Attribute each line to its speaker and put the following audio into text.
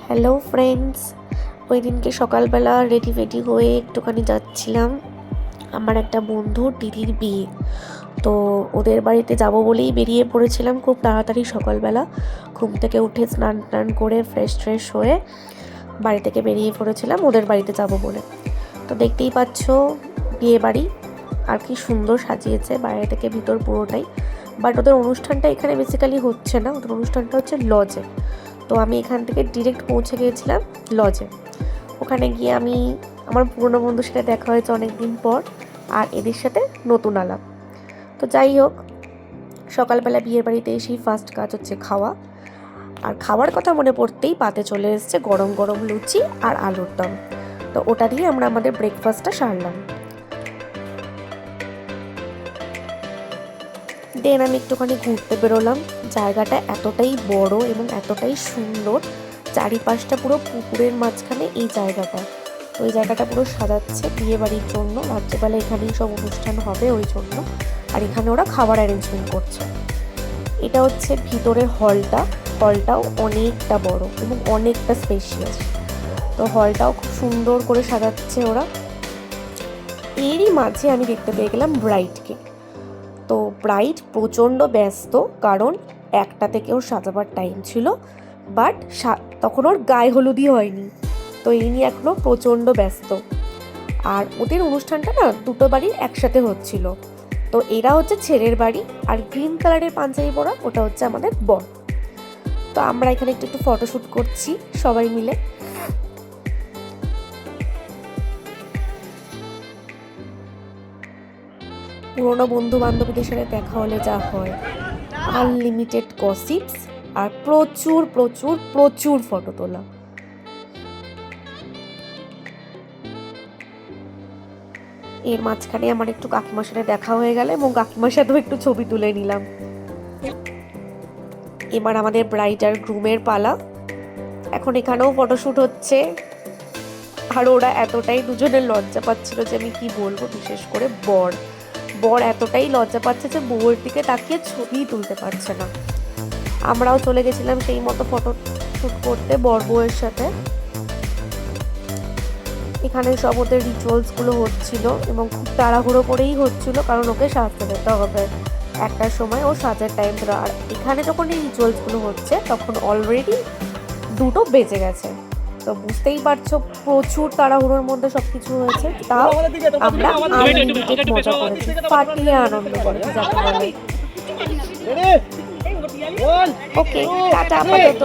Speaker 1: Hello friends, ওই দিনকে সকালবেলা রেডি হয়ে একটুখানি যাচ্ছিলাম আমার একটা বন্ধুর দিদির বিয়ে। তো ওদের বাড়িতে যাব বলেই বেরিয়ে পড়েছিলাম খুব তাড়াতাড়ি সকালবেলা। ঘুম থেকে উঠে স্নান টান করে ফ্রেশ হয়ে বাড়ি থেকে বেরিয়ে পড়েছিলাম ওদের বাড়িতে যাব বলে। তো দেখতেই পাচ্ছ বিয়ে বাড়ি, আর কি সুন্দর সাজিয়েছে বাইরে থেকে ভিতর পুরোটাই। বাট ওদের অনুষ্ঠানটা এখানে বেসিক্যালি হচ্ছে না, ওদের অনুষ্ঠানটা হচ্ছে লজে। তো আমি এখান থেকে ডিরেক্ট পৌঁছে গিয়েছিলাম লজে। ওখানে গিয়ে আমি আমার পুরনো বন্ধুর সাথে দেখা হয়েছে অনেক দিন পর, আর এদের সাথে নতুন আলাপ। তো যাই হোক, সকালবেলা বিয়ের বাড়িতে এসেই ফার্স্ট কাজ হচ্ছে খাওয়া। আর খাওয়ার কথা মনে পড়তেই পাতে চলে এসছে গরম গরম লুচি আর আলুর দম। তো ওটা দিয়ে আমরা আমাদের ব্রেকফাস্টটা সারলাম। দেন আমি একটুখানি ঘুরতে বেরোলাম। জায়গাটা এতটাই বড় এবং এতটাই সুন্দর, চারিপাশটা পুরো পুকুরের মাঝখানে এই জায়গাটা। তো এই জায়গাটা পুরো সাজাচ্ছে বিয়ে বাড়ির জন্য, রাত্রেবেলা এখানেই সব অনুষ্ঠান হবে ওই জন্য। আর এখানে ওরা খাবার অ্যারেঞ্জমেন্ট করছে। এটা হচ্ছে ভিতরের হলটাও অনেকটা বড় এবং অনেকটা স্পেশিয়াস। তো হলটাও খুব সুন্দর করে সাজাচ্ছে ওরা। এরই মাঝে আমি দেখতে পেয়ে গেলাম ব্রাইডকে। তো ব্রাইড প্রচণ্ড ব্যস্ত, কারণ একটা থেকে ওর সাজাবার টাইম ছিল, বাট তখন ওর গায়ে হলুদই হয়নি। তো এই নিয়ে এখনও প্রচণ্ড ব্যস্ত। আর ওদের অনুষ্ঠানটা না দুটো বাড়ির একসাথে হচ্ছিল। তো এরা হচ্ছে ছেলের বাড়ি, আর গ্রিন কালারের পাঞ্জাবি পরা ওটা হচ্ছে আমাদের বর। তো আমরা এখানে একটু ফটোশ্যুট করছি সবাই মিলে। পুরোনো বন্ধু বান্ধবীদের সাথে দেখা হলে যা হয়, আনলিমিটেড গসিপস আর প্রচুর প্রচুর প্রচুর ফটো তোলা। এর মাঝখানে আমার একটু কাকিমার সাথে দেখা হয়ে গেল এবং কাকিমার সাথেও একটু ছবি তুলে নিলাম। এবার আমাদের ব্রাইড আর গ্রুমের পালা। এখন এখানেও ফটোশ্যুট হচ্ছে। আর ওরা এতটাই দুজনে লজ্জা পাচ্ছিল যে আমি কি বলবো, বিশেষ করে বর এতটাই লজ্জা পাচ্ছে যে বউয়ের দিকে তাকিয়ে ছবি তুলতে পারছে না। আমরাও চলে গেছিলাম সেই মতো ফটো শ্যুট করতে বউয়ের সাথে। এখানে সব ওদের রিচুয়ালসগুলো হচ্ছিল এবং খুব তাড়াহুড়ো করেই হচ্ছিল, কারণ ওকে সাজতে যেতে হবে একটার সময়, ও সাজের টাইম ছিল। আর এখানে যখন এই রিচুয়ালসগুলো হচ্ছে তখন অলরেডি 2টো বেজে গেছে। তো বুঝতেই পারছো প্রচুর তাড়াহুড়োর মধ্যে সবকিছু হয়েছে। তাও আমরা আনলিমিটেড মজা করেছি, ফাটিয়ে আনন্দ করেছি যাকে বলে। ওকে, টাটা আপাতত।